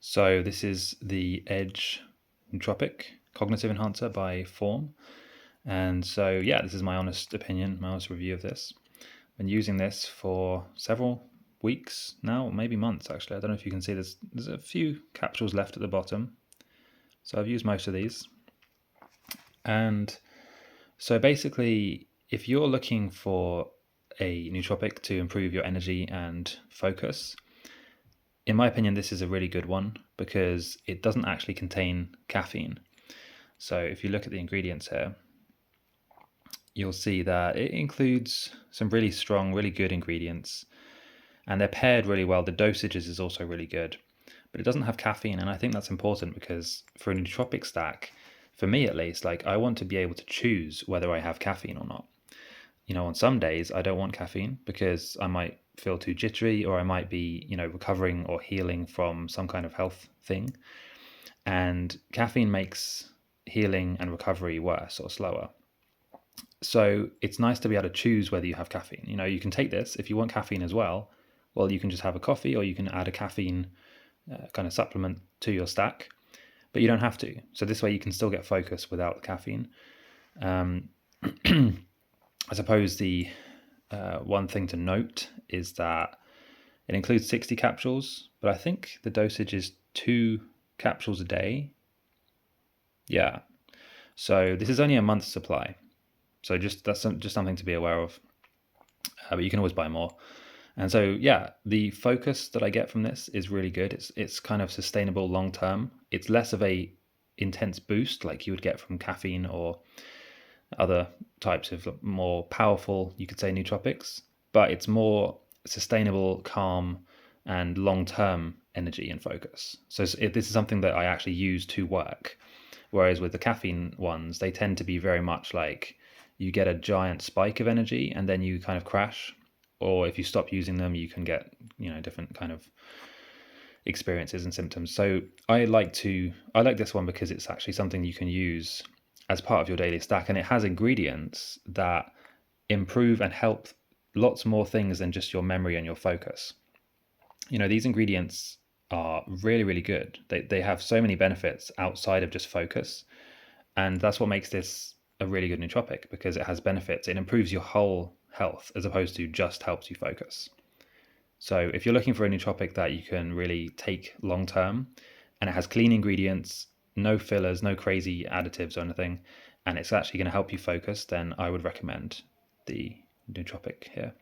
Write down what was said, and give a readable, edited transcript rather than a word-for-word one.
So this is the Edge Nootropic Cognitive Enhancer by Form. And so, yeah, this is my honest opinion, my honest review of this. I've been using this for several weeks now, maybe months actually. I don't know if you can see there's a few capsules left at the bottom. So I've used most of these. And so basically, if you're looking for a nootropic to improve your energy and focus, in my opinion, this is a really good one because it doesn't actually contain caffeine. So if you look at the ingredients here, you'll see that it includes some really strong, really good ingredients, and they're paired really well. The dosages is also really good, but it doesn't have caffeine, and I think that's important because for a nootropic stack, for me at least, like I want to be able to choose whether I have caffeine or not. On some days I don't want caffeine because I might feel too jittery, or I might be, recovering or healing from some kind of health thing. And caffeine makes healing and recovery worse or slower. So it's nice to be able to choose whether you have caffeine. You can take this if you want caffeine as well. Well, you can just have a coffee, or you can add a caffeine kind of supplement to your stack, but you don't have to. So this way you can still get focus without the caffeine. I suppose the one thing to note is that it includes 60 capsules, but I think the dosage is 2 capsules a day. Yeah. So this is only a month's supply. So that's just something to be aware of. But you can always buy more. And so, yeah, the focus that I get from this is really good. It's kind of sustainable long term. It's less of a intense boost like you would get from caffeine or other types of more powerful, you could say, nootropics, but it's more sustainable, calm, and long-term energy and focus. So this is something that I actually use to work. Whereas with the caffeine ones, they tend to be very much like you get a giant spike of energy and then you kind of crash. Or if you stop using them, you can get, different kind of experiences and symptoms. So I like this one because it's actually something you can use as part of your daily stack, and it has ingredients that improve and help lots more things than just your memory and your focus. These ingredients are really, really good. They have so many benefits outside of just focus, and that's what makes this a really good nootropic, because it has benefits. It improves your whole health as opposed to just helps you focus. So if you're looking for a nootropic that you can really take long term, and it has clean ingredients, no fillers, no crazy additives or anything, and it's actually going to help you focus, then I would recommend the nootropic here.